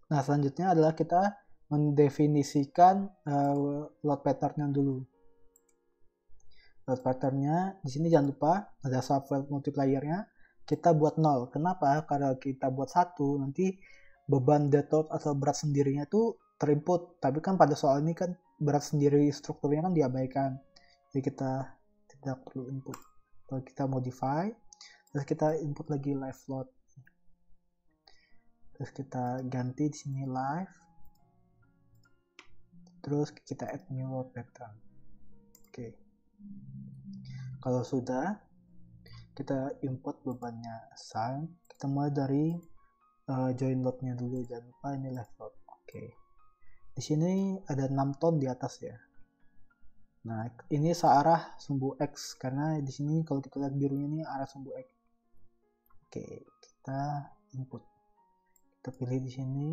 Nah, selanjutnya adalah kita mendefinisikan load pattern-nya dulu. Load pattern-nya di sini jangan lupa ada subfield multiplier-nya kita buat 0. Kenapa? Karena kita buat 1 nanti beban dead load atau berat sendirinya tuh terinput. Tapi kan pada soal ini kan berat sendiri strukturnya kan diabaikan. Jadi kita tidak perlu input. Lalu kita modify, terus kita input lagi live load. Terus kita ganti di sini live. Terus kita add new load pattern. Oke. Kalau sudah, kita import bebannya assign. Kita mulai dari join load-nya dulu, jangan lupa ini live load. Oke. Di sini ada 6 ton di atas ya. Nah, ini searah sumbu X karena di sini kalau kita lihat birunya ini arah sumbu X. Oke, kita input. Kita pilih di sini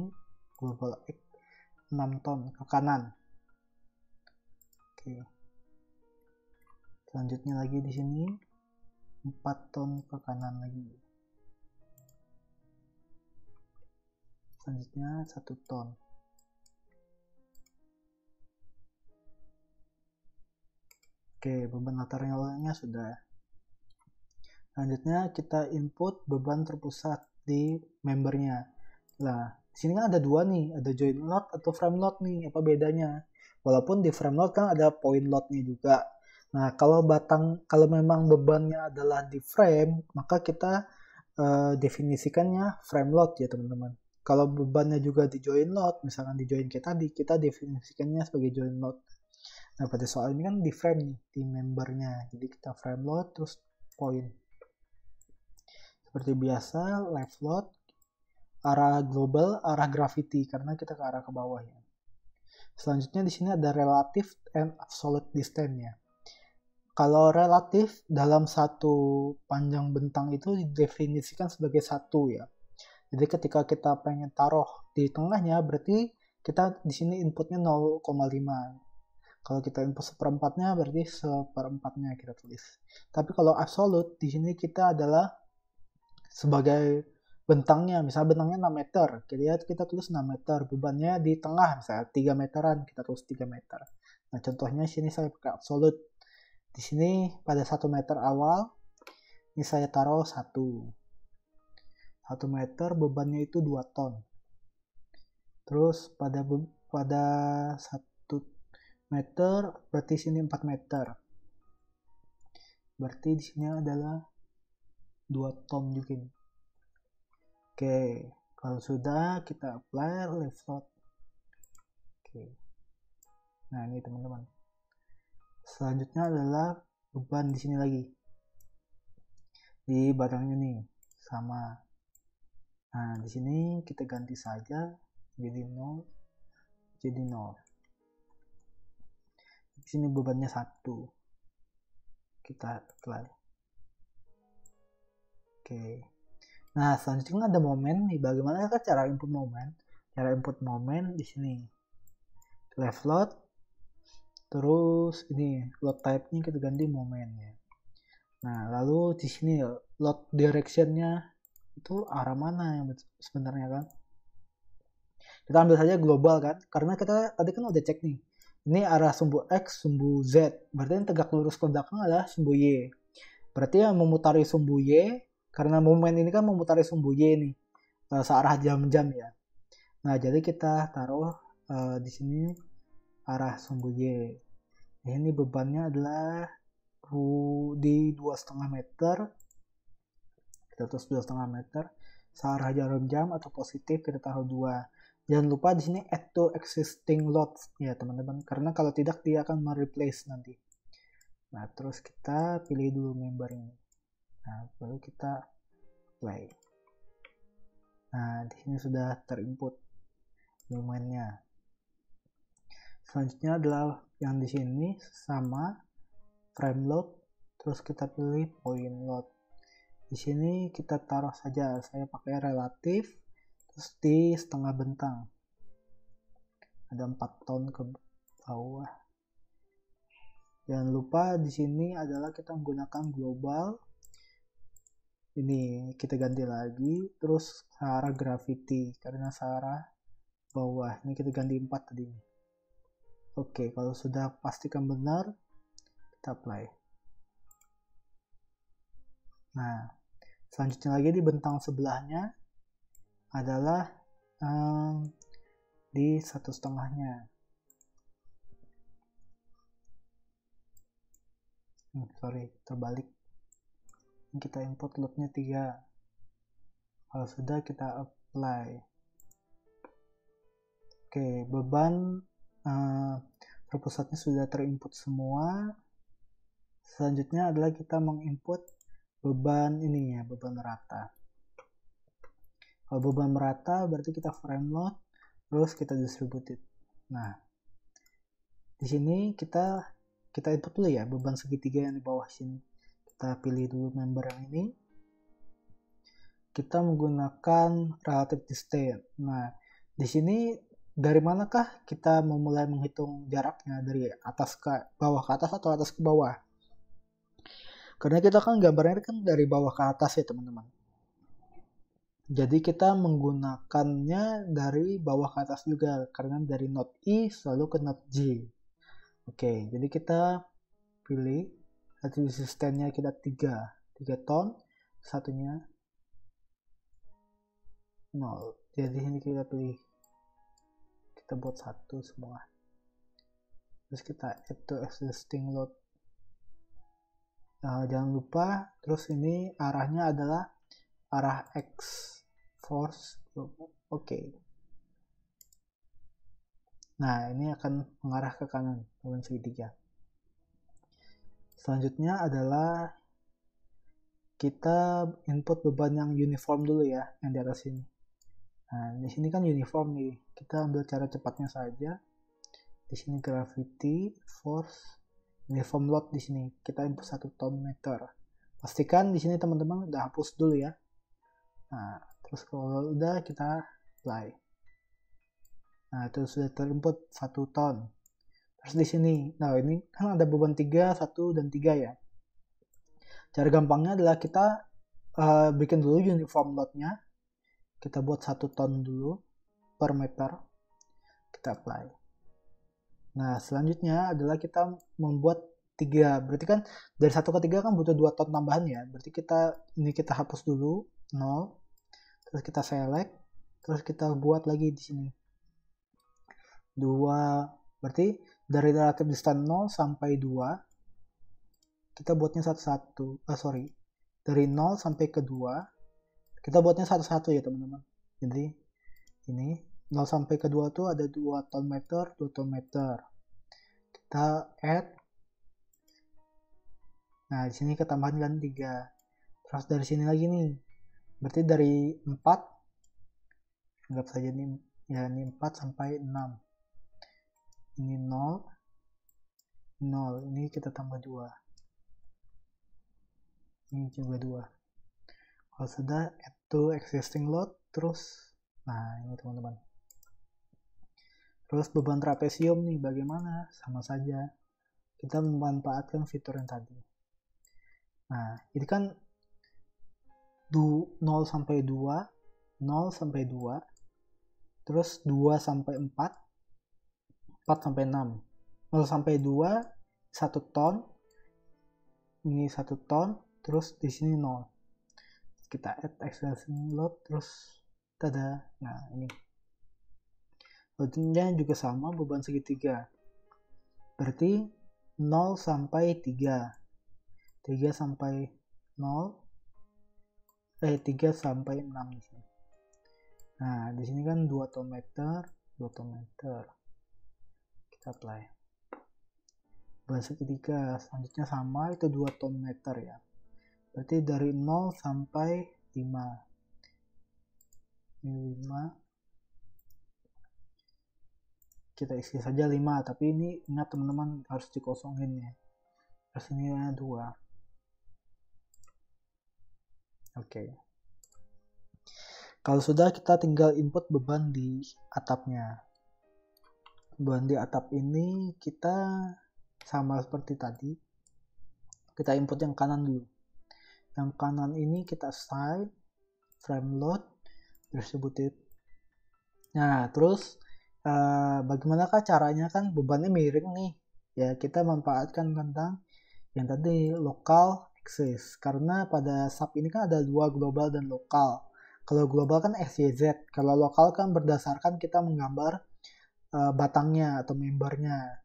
global X 6 ton ke kanan. Oke. Selanjutnya lagi di sini 4 ton ke kanan lagi. Selanjutnya 1 ton. Oke, beban lateralnya sudah. Selanjutnya kita input beban terpusat di membernya. Nah, di sini kan ada dua nih, ada joint load atau frame load nih, apa bedanya? Walaupun di frame load kan ada point loadnya juga. Nah, kalau memang bebannya adalah di frame, maka kita definisikannya frame load ya teman-teman. Kalau bebannya juga di joint load, misalkan di joint kayak tadi, kita definisikannya sebagai joint load. Nah, pada soal ini kan di frame nih, di membernya. Jadi kita frame load terus point. Seperti biasa, live load, arah global, arah gravity karena kita ke arah ke bawah ya. Selanjutnya di sini ada relative and absolute distance-nya. Kalau relatif dalam satu panjang bentang itu didefinisikan sebagai satu ya. Jadi ketika kita pengen taruh di tengahnya berarti kita di sini inputnya 0,5. Kalau kita input seperempatnya berarti seperempatnya kita tulis. Tapi kalau absolute di sini kita adalah sebagai bentangnya, misalnya bentangnya 6 meter, kita tulis 6 meter, bebannya di tengah, misalnya 3 meteran, kita tulis 3 meter. Nah, contohnya sini saya pakai absolute. Di sini pada 1 meter awal, ini saya taruh 1 meter, bebannya itu 2 ton. Terus pada 1 meter, berarti sini 4 meter. Berarti di sini adalah 2 ton juga. Oke, kalau sudah kita apply live load. Oke. Nah, ini teman-teman. Selanjutnya adalah beban di sini lagi. Di barangnya nih sama. Nah, di sini kita ganti saja jadi 0 jadi 0. Di sini bebannya 1. Kita apply. Oke. Nah, selanjutnya ada momen nih. Bagaimana cara input momen? Cara input momen di sini. Left load. Terus ini load type-nya kita ganti momen ya. Nah, lalu di sini load direction-nya itu arah mana yang sebenarnya kan? Kita ambil saja global kan, karena kita tadi kan udah cek nih. Ini arah sumbu X, sumbu Z. Berarti yang tegak lurus ke belakang adalah sumbu Y. Berarti yang memutari sumbu Y, karena momen ini kan memutari sumbu Y nih, searah jam-jam ya. Nah, jadi kita taruh di sini arah sumbu Y. Ini bebannya adalah di 2,5 meter. Kita tulis 2,5 meter. Searah jarum jam atau positif kita taruh 2. Jangan lupa di sini add to existing loads ya teman-teman, karena kalau tidak dia akan mereplace nanti. Nah, terus kita pilih dulu member ini. Nah, baru kita play. Nah, di sini sudah terinput momennya. Selanjutnya adalah yang di sini sama frame load, terus kita pilih point load. Di sini kita taruh saja, saya pakai relatif, terus di setengah bentang. Ada 4 ton ke bawah. Jangan lupa di sini adalah kita menggunakan global. Ini kita ganti lagi, terus searah gravity karena searah bawah. Ini kita ganti 4 tadi. Oke, kalau sudah pastikan benar, kita apply. Nah, selanjutnya lagi di bentang sebelahnya adalah di 1,5-nya. Sorry, terbalik. Kita import loadnya 3. Kalau sudah, kita apply. Oke, beban terpusatnya sudah terinput semua. Selanjutnya adalah kita menginput beban ini ya, beban merata. Kalau beban merata berarti kita frame load, terus kita distributed. Nah, di sini kita input dulu ya beban segitiga yang di bawah sini. Kita pilih dulu member yang ini. Kita menggunakan relative distance. Nah, di sini dari manakah kita memulai menghitung jaraknya, dari atas ke bawah ke atas atau atas ke bawah? Karena kita kan gambarnya kan dari bawah ke atas ya teman-teman. Jadi kita menggunakannya dari bawah ke atas juga, karena dari node I selalu ke node J. Oke, jadi kita pilih relative distance-nya kita 3 ton, satunya 0. Jadi ini kita pilih, kita buat 1 semua. Terus kita add to existing load. Nah, jangan lupa, terus ini arahnya adalah arah X force. Oke. Nah, ini akan mengarah ke kanan, beban segitiga. Selanjutnya adalah kita input beban yang uniform dulu ya, yang di atas ini. Nah, di sini kan uniform nih. Kita ambil cara cepatnya saja. Di sini gravity, force, uniform load di sini. Kita input 1 ton meter. Pastikan di sini teman-teman udah hapus dulu ya. Nah, terus kalau udah kita apply. Nah, itu sudah terinput 1 ton. Terus di sini, nah ini kan ada beban 3, 1, dan 3 ya. Cara gampangnya adalah kita bikin dulu uniform load-nya. Kita buat 1 ton dulu per meter. Kita apply. Nah, selanjutnya adalah kita membuat 3. Berarti kan dari 1 ke 3 kan butuh 2 ton tambahan ya. Berarti ini kita hapus dulu 0. Terus kita select, terus kita buat lagi di sini 2. Berarti dari relative distance 0 sampai 2 kita buatnya 1-1. Dari 0 sampai ke 2 kita buatnya 1-1 ya teman-teman. Jadi ini 0 sampai ke 2 tuh ada 2 ton meter, 2 ton meter. Kita add. Nah, di sini ketambahan kan 3. Terus dari sini lagi nih. Berarti dari 4, anggap saja nih ya, ini 4 sampai 6. Ini 0, 0. Ini kita tambah 2. Ini juga 2. Kalau sudah, add to existing load, terus, nah ini teman-teman. Terus beban trapesium nih bagaimana? Sama saja. Kita memanfaatkan fitur yang tadi. Nah, ini kan 0 sampai 2, 0 sampai 2, terus 2 sampai 4, 4 sampai 6. 0 sampai 2, 1 ton. Ini 1 ton, terus di sini 0. Kita add existing load, terus tada. Nah, ini. Loadnya juga sama, beban segitiga. Berarti 0 sampai 3. 3 sampai 0. 3 sampai 6 di sini. Nah, di sini kan 2 ton meter, 2 ton meter. Kita apply. Beban segitiga selanjutnya sama, itu 2 ton meter ya. Berarti dari 0 sampai 5. Ini 5. Kita isi saja 5, tapi ini ingat teman-teman harus dikosongin ya. Terus ini 2. Oke. Kalau sudah, kita tinggal input beban di atapnya. Beban di atap ini kita sama seperti tadi. Kita input yang kanan dulu. Yang kanan ini kita assign frame load distributed. Nah, terus bagaimanakah caranya, kan bebannya miring nih. Ya, kita manfaatkan tentang yang tadi lokal axis. Karena pada sub ini kan ada dua, global dan lokal. Kalau global kan X, Y, Z. Kalau lokal kan berdasarkan kita menggambar batangnya atau membernya.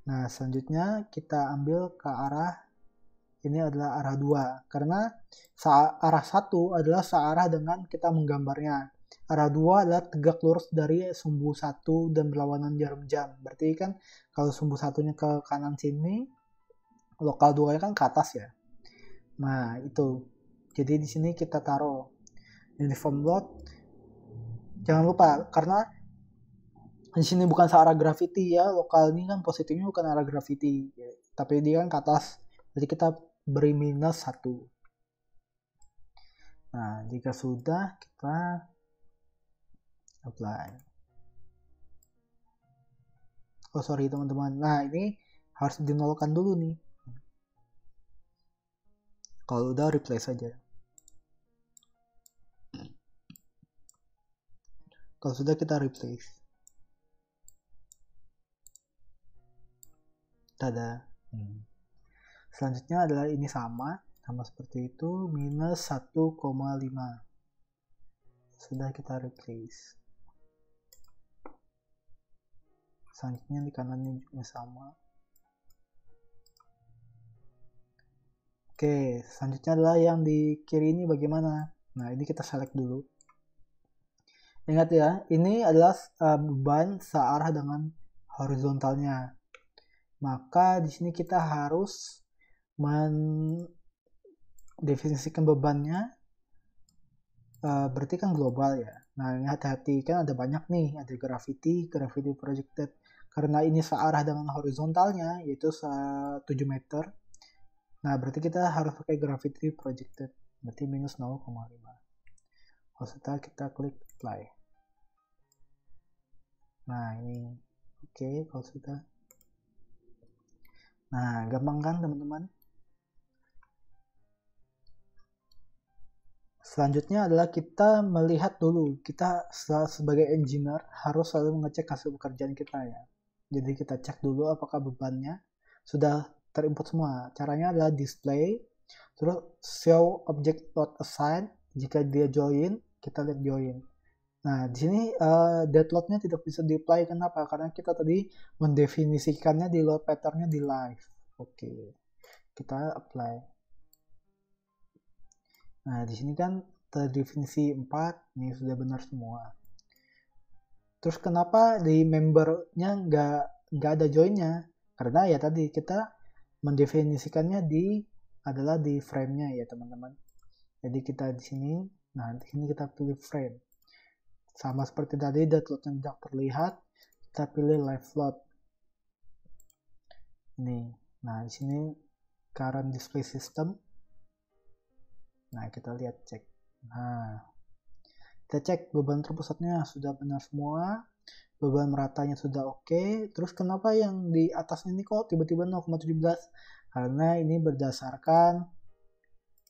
Nah, selanjutnya kita ambil ke arah ini adalah arah 2 karena arah 1 adalah searah dengan kita menggambarnya. Arah 2 adalah tegak lurus dari sumbu 1 dan berlawanan jarum jam. Berarti kan kalau sumbu satunya ke kanan sini, lokal 2-nya kan ke atas ya. Nah, itu. Jadi di sini kita taruh uniform load. Jangan lupa karena di sini bukan searah gravity ya, lokal ini kan positifnya bukan arah gravity, tapi dia kan ke atas. Jadi kita beri minus 1. Nah, jika sudah kita apply. Oh sorry teman-teman. Nah, ini harus dinolkan dulu nih. Kalau udah replace saja. Kalau sudah kita replace. Tada. Selanjutnya adalah ini sama seperti itu, minus 1,5. Sudah kita replace. Selanjutnya di kanannya juga sama. Oke, selanjutnya adalah yang di kiri ini bagaimana? Nah, ini kita select dulu. Ingat ya, ini adalah beban searah dengan horizontalnya. Maka di sini kita harus mendefinisikan bebannya, berarti kan global ya. Nah, ini hati-hati, kan ada banyak nih, ada gravity projected. Karena ini searah dengan horizontalnya, yaitu 7 meter. Nah, berarti kita harus pakai gravity projected, berarti minus 0,5. Kalau sudah kita klik apply. Nah, ini oke, kalau sudah. Nah, gampang kan teman-teman? Selanjutnya adalah kita melihat dulu, kita sebagai engineer harus selalu mengecek hasil pekerjaan kita ya. Jadi kita cek dulu apakah bebannya sudah terinput semua. Caranya adalah display, terus show object not assigned. Jika dia join, kita lihat join. Nah, di sini dead load-nya tidak bisa di-apply. Kenapa? Karena kita tadi mendefinisikannya di load pattern-nya di live. Oke, kita apply. Nah, di sini kan terdefinisi 4, ini sudah benar semua. Terus kenapa di membernya nggak ada joinnya? Karena ya tadi kita mendefinisikannya adalah di frame-nya ya teman-teman. Jadi kita di sini, nah di sini kita pilih frame. Sama seperti tadi, dead load yang tidak terlihat, kita pilih live load. Ini, nah di sini current display system. Nah, kita lihat cek. Nah, kita cek beban terpusatnya sudah benar semua, beban meratanya sudah oke. Terus kenapa yang di atasnya ini kok tiba-tiba 0,17? Karena ini berdasarkan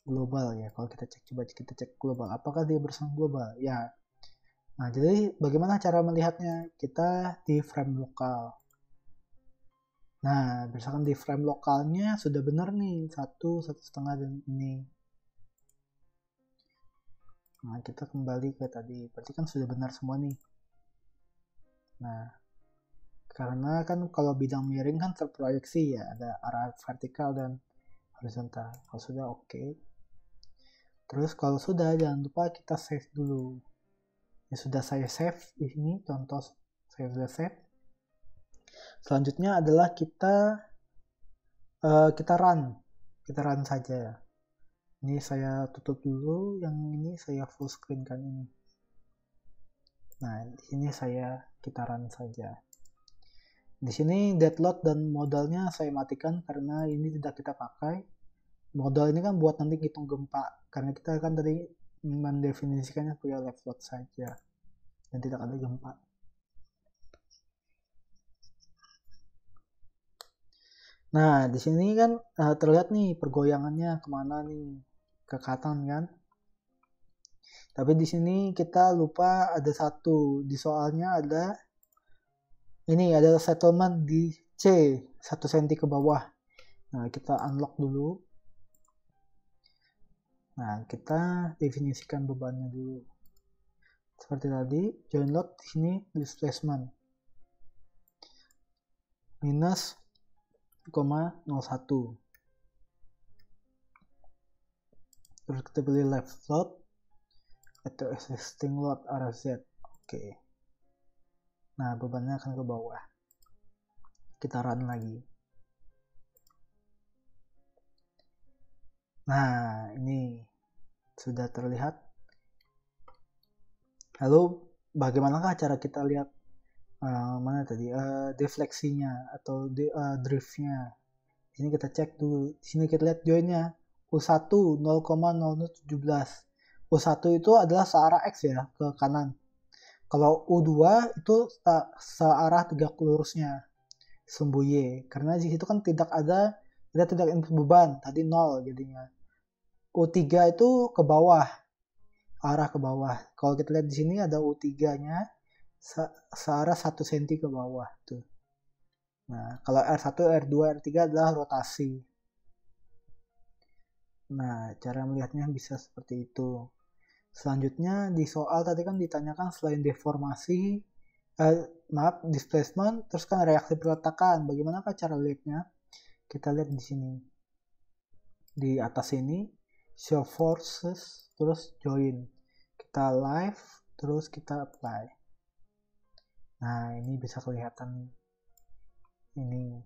global ya. Kalau kita cek, coba kita cek global. Apakah dia bersama global? Ya. Nah, jadi bagaimana cara melihatnya? Kita di frame lokal. Nah, berdasarkan di frame lokalnya sudah benar nih, 1,5 dan ini. Nah, kita kembali ke tadi. Berarti kan sudah benar semua nih. Nah, karena kan kalau bidang miring kan terproyeksi ya, ada arah vertikal dan horizontal. Kalau sudah oke. Terus kalau sudah, jangan lupa kita save dulu. Ya sudah saya save di sini, contoh saya sudah save. Selanjutnya adalah kita run saja. Ini saya tutup dulu, yang ini saya full screen kan ini. Nah, di sini kita run saja. Di sini deadload dan modalnya saya matikan karena ini tidak kita pakai. Modal ini kan buat nanti hitung gempa, karena kita kan tadi mendefinisikannya sebagai left load saja dan tidak ada gempa. Nah, di sini kan terlihat nih pergoyangannya kemana nih, ke kanan kan. Tapi di sini kita lupa ada satu, di soalnya ada Ini adalah settlement di C, 1 cm ke bawah. Nah, kita unlock dulu. Nah, kita definisikan bebannya dulu. Seperti tadi, join load di sini displacement minus 0,01. Terus kita pilih left load atau existing load RZ. Oke. Nah, bebannya akan ke bawah. Kita run lagi. Nah, ini sudah terlihat. Lalu, bagaimanakah cara kita lihat mana tadi defleksinya atau driftnya? Di sini kita cek dulu. Di sini kita lihat joinnya U1 0,0017. U1 itu adalah searah X ya, ke kanan. Kalau U2 itu searah tegak lurusnya, sumbu Y. Karena di situ kan tidak ada, kita tidak input beban, tadi 0 jadinya. U3 itu ke bawah, arah ke bawah. Kalau kita lihat di sini ada U3-nya searah 1 cm ke bawah tuh. Nah, kalau R1, R2, R3 adalah rotasi. Nah, cara melihatnya bisa seperti itu. Selanjutnya di soal tadi kan ditanyakan selain deformasi, displacement, terus kan reaksi peletakan. Bagaimana cara lihatnya? Kita lihat di sini. Di atas ini, show forces, terus join. Kita live, terus kita apply. Nah, ini bisa kelihatan nih.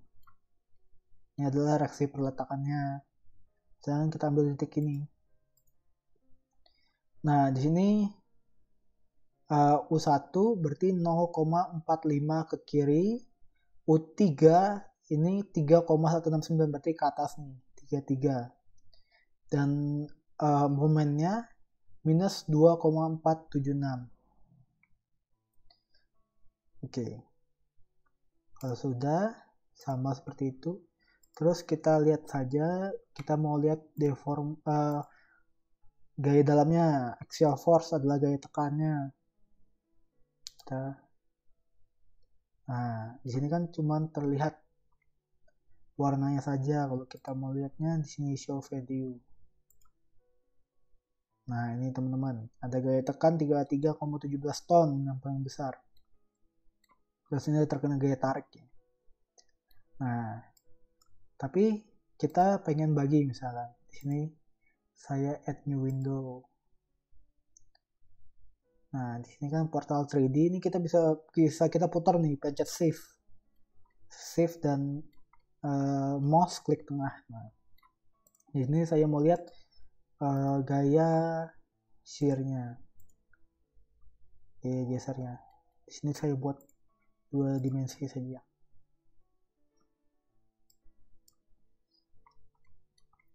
Ini adalah reaksi peletakannya. Jangan kita ambil titik ini. Nah, di sini U1 berarti 0,45 ke kiri, U3 ini 3,169 berarti ke atas nih, 33. Dan momennya minus 2,476. Oke. Kalau sudah sama seperti itu, terus kita lihat saja, kita mau lihat gaya dalamnya, axial force adalah gaya tekannya. Nah, di sini kan cuma terlihat warnanya saja. Kalau kita mau lihatnya di sini show value. Nah, ini teman-teman, ada gaya tekan 33,17 ton yang paling besar. Terus ini terkena gaya tarik ya. Nah, tapi kita pengen bagi misalnya. Di sini saya add new window. Nah, di sini kan portal 3D ini kita bisa kita putar nih, pencet shift. Shift dan mouse klik tengah. Nah, di sini saya mau lihat gaya shear-nya. Gaya gesernya. Di sini saya buat 2 dimensi saja.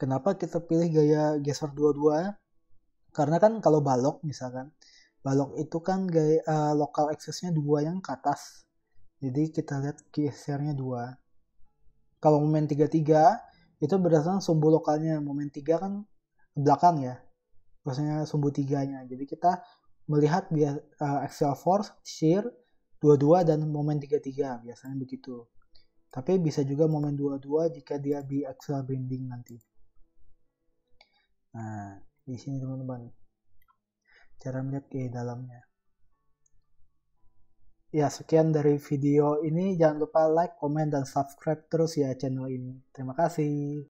Kenapa kita pilih gaya geser 2-2? Karena kan kalau balok misalkan, balok itu kan gaya local axis-nya 2 yang ke atas. Jadi kita lihat gesernya 2. Kalau momen 33 itu berdasarkan sumbu lokalnya. Momen 3 kan ke belakang ya. Maksudnya sumbu 3-nya. Jadi kita melihat axial force, shear, 22 dan momen 33 biasanya begitu. Tapi bisa juga momen 22 jika dia biaxial bending nanti. Nah, di sini teman-teman. Cara melihat ke dalamnya. Ya, sekian dari video ini. Jangan lupa like, komen, dan subscribe terus ya channel ini. Terima kasih.